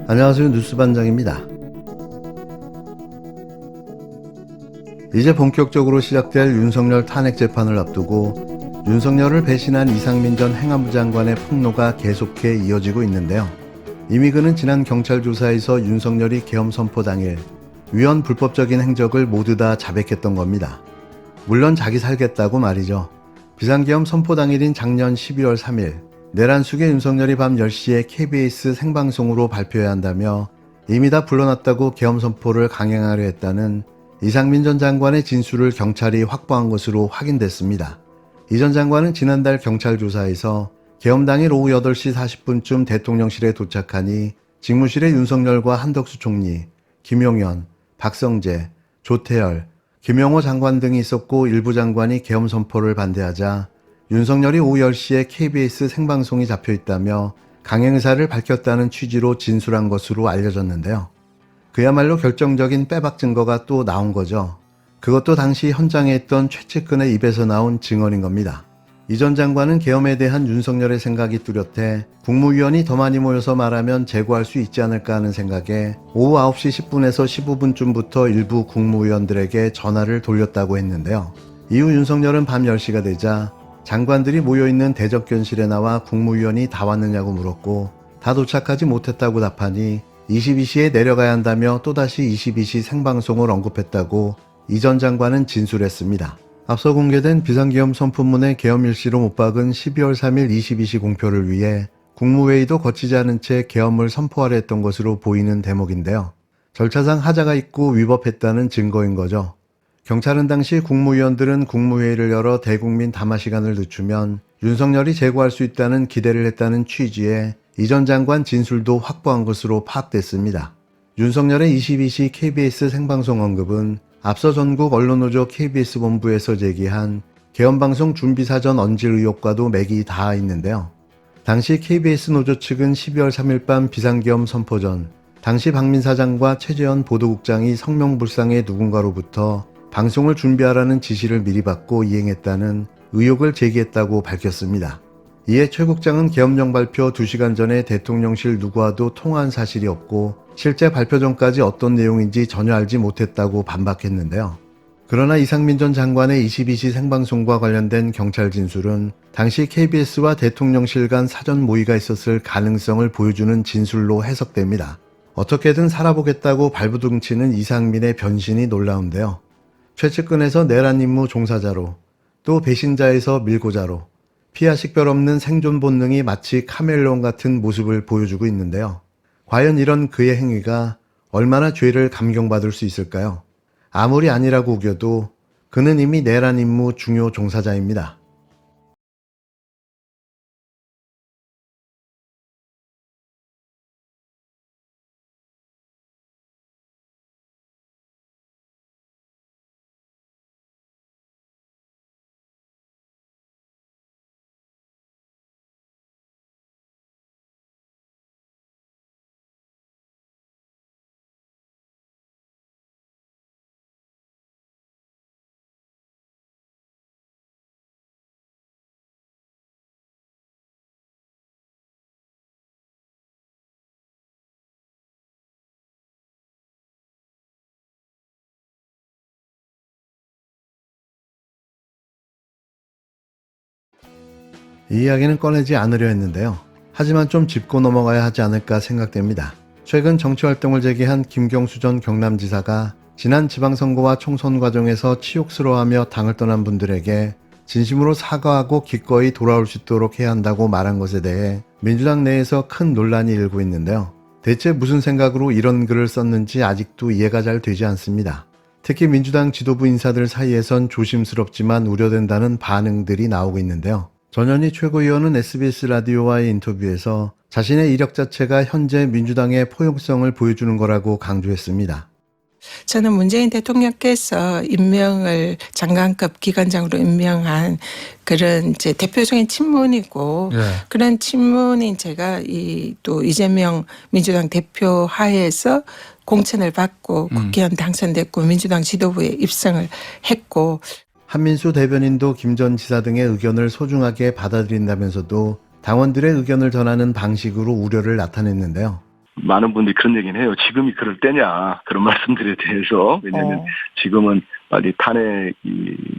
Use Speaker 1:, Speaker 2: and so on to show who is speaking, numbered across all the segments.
Speaker 1: 안녕하세요. 뉴스반장입니다. 이제 본격적으로 시작될 윤석열 탄핵 재판을 앞두고 윤석열을 배신한 이상민 전 행안부 장관의 폭로가 계속해 이어지고 있는데요. 이미 그는 지난 경찰 조사에서 윤석열이 계엄 선포 당일 위헌 불법적인 행적을 모두 다 자백했던 겁니다. 물론 자기 살겠다고 말이죠. 비상계엄 선포 당일인 작년 12월 3일 내란 숙의 윤석열이 밤 10시에 KBS 생방송으로 발표해야 한다며 이미 다 불러놨다고 계엄 선포를 강행하려 했다는 이상민 전 장관의 진술을 경찰이 확보한 것으로 확인됐습니다. 이 전 장관은 지난달 경찰 조사에서 계엄 당일 오후 8시 40분쯤 대통령실에 도착하니 직무실에 윤석열과 한덕수 총리, 김용현, 박성재, 조태열, 김영호 장관 등이 있었고 일부 장관이 계엄 선포를 반대하자 윤석열이 오후 10시에 KBS 생방송이 잡혀있다며 강행 의사를 밝혔다는 취지로 진술한 것으로 알려졌는데요. 그야말로 결정적인 빼박 증거가 또 나온 거죠. 그것도 당시 현장에 있던 최측근의 입에서 나온 증언인 겁니다. 이 전 장관은 계엄에 대한 윤석열의 생각이 뚜렷해 국무위원이 더 많이 모여서 말하면 제고할 수 있지 않을까 하는 생각에 오후 9시 10분에서 15분쯤부터 일부 국무위원들에게 전화를 돌렸다고 했는데요. 이후 윤석열은 밤 10시가 되자 장관들이 모여있는 대접견실에 나와 국무위원이 다 왔느냐고 물었고 다 도착하지 못했다고 답하니 22시에 내려가야 한다며 또다시 22시 생방송을 언급했다고 이 전 장관은 진술했습니다. 앞서 공개된 비상계엄 선포문의 계엄 일시로 못 박은 12월 3일 22시 공표를 위해 국무회의도 거치지 않은 채 계엄을 선포하려 했던 것으로 보이는 대목인데요. 절차상 하자가 있고 위법했다는 증거인 거죠. 경찰은 당시 국무위원들은 국무회의를 열어 대국민 담화 시간을 늦추면 윤석열이 제고할 수 있다는 기대를 했다는 취지의 이 전 장관 진술도 확보한 것으로 파악됐습니다. 윤석열의 22시 KBS 생방송 언급은 앞서 전국 언론노조 KBS 본부에서 제기한 계엄방송 준비사전 언질 의혹과도 맥이 닿아 있는데요. 당시 KBS 노조 측은 12월 3일 밤 비상계엄 선포 전 당시 박민 사장과 최재현 보도국장이 성명불상의 누군가로부터 방송을 준비하라는 지시를 미리 받고 이행했다는 의혹을 제기했다고 밝혔습니다. 이에 최 국장은 계엄령 발표 2시간 전에 대통령실 누구와도 통화한 사실이 없고 실제 발표 전까지 어떤 내용인지 전혀 알지 못했다고 반박했는데요. 그러나 이상민 전 장관의 22시 생방송과 관련된 경찰 진술은 당시 KBS와 대통령실 간 사전 모의가 있었을 가능성을 보여주는 진술로 해석됩니다. 어떻게든 살아보겠다고 발부둥치는 이상민의 변신이 놀라운데요. 최측근에서 내란 임무 종사자로 또 배신자에서 밀고자로 피하 식별 없는 생존 본능이 마치 카멜레온 같은 모습을 보여주고 있는데요. 과연 이런 그의 행위가 얼마나 죄를 감경받을 수 있을까요? 아무리 아니라고 우겨도 그는 이미 내란 임무 중요 종사자입니다. 이 이야기는 꺼내지 않으려 했는데요. 하지만 좀 짚고 넘어가야 하지 않을까 생각됩니다. 최근 정치활동을 재개한 김경수 전 경남지사가 지난 지방선거와 총선 과정에서 치욕스러워하며 당을 떠난 분들에게 진심으로 사과하고 기꺼이 돌아올 수 있도록 해야 한다고 말한 것에 대해 민주당 내에서 큰 논란이 일고 있는데요. 대체 무슨 생각으로 이런 글을 썼는지 아직도 이해가 잘 되지 않습니다. 특히 민주당 지도부 인사들 사이에선 조심스럽지만 우려된다는 반응들이 나오고 있는데요. 전현희 최고위원은 SBS 라디오와의 인터뷰에서 자신의 이력 자체가 현재 민주당의 포용성을 보여주는 거라고 강조했습니다.
Speaker 2: 저는 문재인 대통령께서 임명을 장관급 기관장으로 임명한 그런 이제 대표적인 친문이고 그런 친문인 제가 또 이재명 민주당 대표 하에서 공천을 받고 국회의원 당선됐고 민주당 지도부에 입성을 했고
Speaker 1: 한민수 대변인도 김 전 지사 등의 의견을 소중하게 받아들인다면서도 당원들의 의견을 전하는 방식으로 우려를 나타냈는데요.
Speaker 3: 많은 분들이 그런 얘기는 해요. 지금이 그럴 때냐 그런 말씀들에 대해서. 왜냐하면 지금은 빨리 탄핵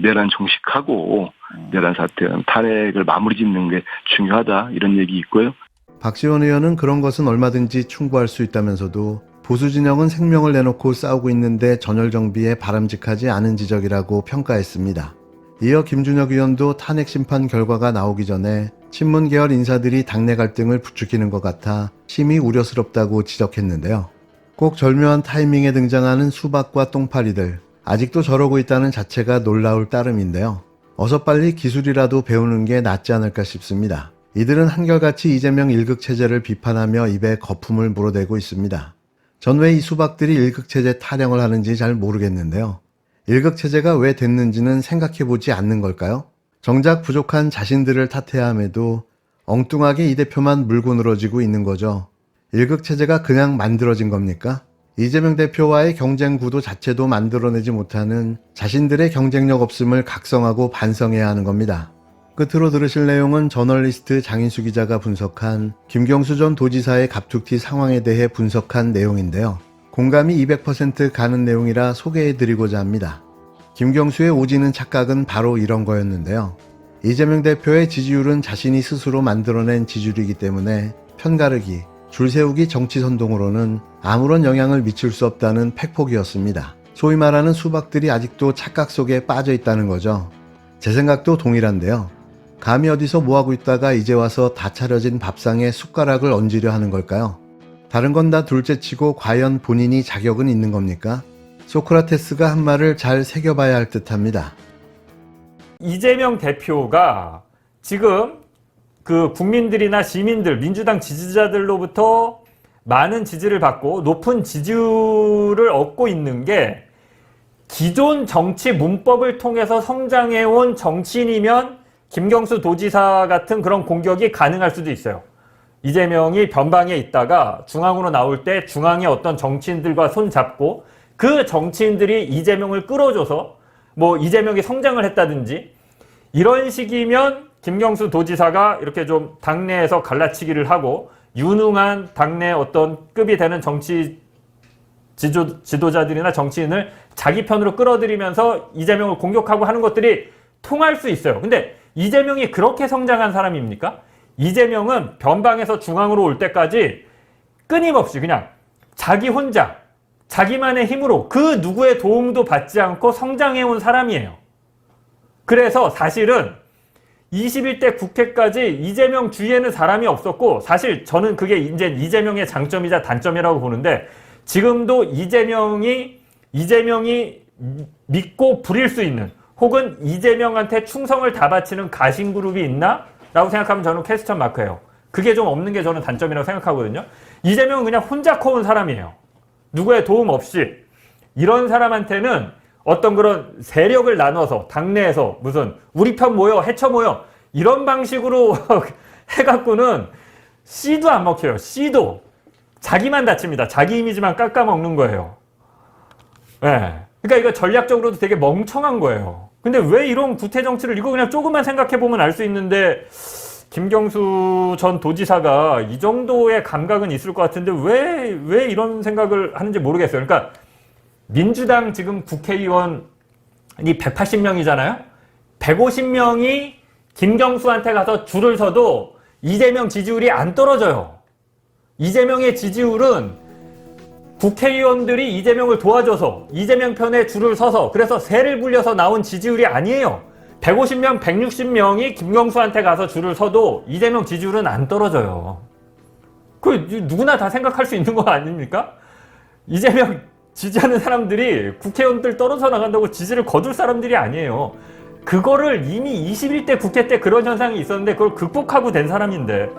Speaker 3: 내란 종식하고 내란 사태 탄핵을 마무리 짓는 게 중요하다 이런 얘기 있고요.
Speaker 1: 박시원 의원은 그런 것은 얼마든지 충고할 수 있다면서도 보수 진영은 생명을 내놓고 싸우고 있는데 전열 정비에 바람직하지 않은 지적이라고 평가했습니다. 이어 김준혁 의원도 탄핵 심판 결과가 나오기 전에 친문 계열 인사들이 당내 갈등을 부추기는 것 같아 심히 우려스럽다고 지적했는데요. 꼭 절묘한 타이밍에 등장하는 수박과 똥파리들, 아직도 저러고 있다는 자체가 놀라울 따름인데요. 어서 빨리 기술이라도 배우는 게 낫지 않을까 싶습니다. 이들은 한결같이 이재명 일극체제를 비판하며 입에 거품을 물어대고 있습니다. 전 왜 이 수박들이 일극체제 타령을 하는지 잘 모르겠는데요. 일극체제가 왜 됐는지는 생각해보지 않는 걸까요? 정작 부족한 자신들을 탓해야 함에도 엉뚱하게 이 대표만 물고 늘어지고 있는 거죠. 일극체제가 그냥 만들어진 겁니까? 이재명 대표와의 경쟁 구도 자체도 만들어내지 못하는 자신들의 경쟁력 없음을 각성하고 반성해야 하는 겁니다. 끝으로 들으실 내용은 저널리스트 장인수 기자가 분석한 김경수 전 도지사의 갑툭튀 상황에 대해 분석한 내용인데요. 공감이 200% 가는 내용이라 소개해드리고자 합니다. 김경수의 오지는 착각은 바로 이런 거였는데요. 이재명 대표의 지지율은 자신이 스스로 만들어낸 지지율이기 때문에 편가르기, 줄세우기 정치 선동으로는 아무런 영향을 미칠 수 없다는 팩폭이었습니다. 소위 말하는 수박들이 아직도 착각 속에 빠져 있다는 거죠. 제 생각도 동일한데요. 감히 어디서 뭐하고 있다가 이제 와서 다 차려진 밥상에 숟가락을 얹으려 하는 걸까요? 다른 건 다 둘째치고 과연 본인이 자격은 있는 겁니까? 소크라테스가 한 말을 잘 새겨봐야 할 듯합니다.
Speaker 4: 이재명 대표가 지금 그 국민들이나 시민들, 민주당 지지자들로부터 많은 지지를 받고 높은 지지율을 얻고 있는 게 기존 정치 문법을 통해서 성장해온 정치인이면 김경수 도지사 같은 그런 공격이 가능할 수도 있어요. 이재명이 변방에 있다가 중앙으로 나올 때 중앙의 어떤 정치인들과 손잡고 그 정치인들이 이재명을 끌어줘서 뭐 이재명이 성장을 했다든지 이런 식이면 김경수 도지사가 이렇게 좀 당내에서 갈라치기를 하고 유능한 당내 어떤 급이 되는 정치 지도자들이나 정치인을 자기 편으로 끌어들이면서 이재명을 공격하고 하는 것들이 통할 수 있어요. 근데 이재명이 그렇게 성장한 사람입니까? 이재명은 변방에서 중앙으로 올 때까지 끊임없이 그냥 자기 혼자 자기만의 힘으로 그 누구의 도움도 받지 않고 성장해온 사람이에요. 그래서 사실은 21대 국회까지 이재명 주위에는 사람이 없었고 사실 저는 그게 이제 이재명의 장점이자 단점이라고 보는데 지금도 이재명이 믿고 부릴 수 있는 혹은 이재명한테 충성을 다 바치는 가신그룹이 있나? 라고 생각하면 저는 퀘스천 마크예요. 그게 좀 없는 게 저는 단점이라고 생각하거든요. 이재명은 그냥 혼자 커온 사람이에요. 누구의 도움 없이. 이런 사람한테는 어떤 그런 세력을 나눠서 당내에서 무슨 우리 편 모여 해쳐 모여 이런 방식으로 해갖고는 씨도 안 먹혀요. 씨도. 자기만 다칩니다. 자기 이미지만 깎아먹는 거예요. 네. 그러니까 이거 전략적으로도 되게 멍청한 거예요. 근데 왜 이런 구태 정치를 이거 그냥 조금만 생각해보면 알 수 있는데 김경수 전 도지사가 이 정도의 감각은 있을 것 같은데 왜 이런 생각을 하는지 모르겠어요. 그러니까 민주당 지금 국회의원이 180명이잖아요. 150명이 김경수한테 가서 줄을 서도 이재명 지지율이 안 떨어져요. 이재명의 지지율은 국회의원들이 이재명을 도와줘서 이재명 편에 줄을 서서 그래서 세를 불려서 나온 지지율이 아니에요. 150명, 160명이 김경수한테 가서 줄을 서도 이재명 지지율은 안 떨어져요. 그 누구나 다 생각할 수 있는 거 아닙니까? 이재명 지지하는 사람들이 국회의원들 떨어져 나간다고 지지를 거둘 사람들이 아니에요. 그거를 이미 21대 국회 때 그런 현상이 있었는데 그걸 극복하고 된 사람인데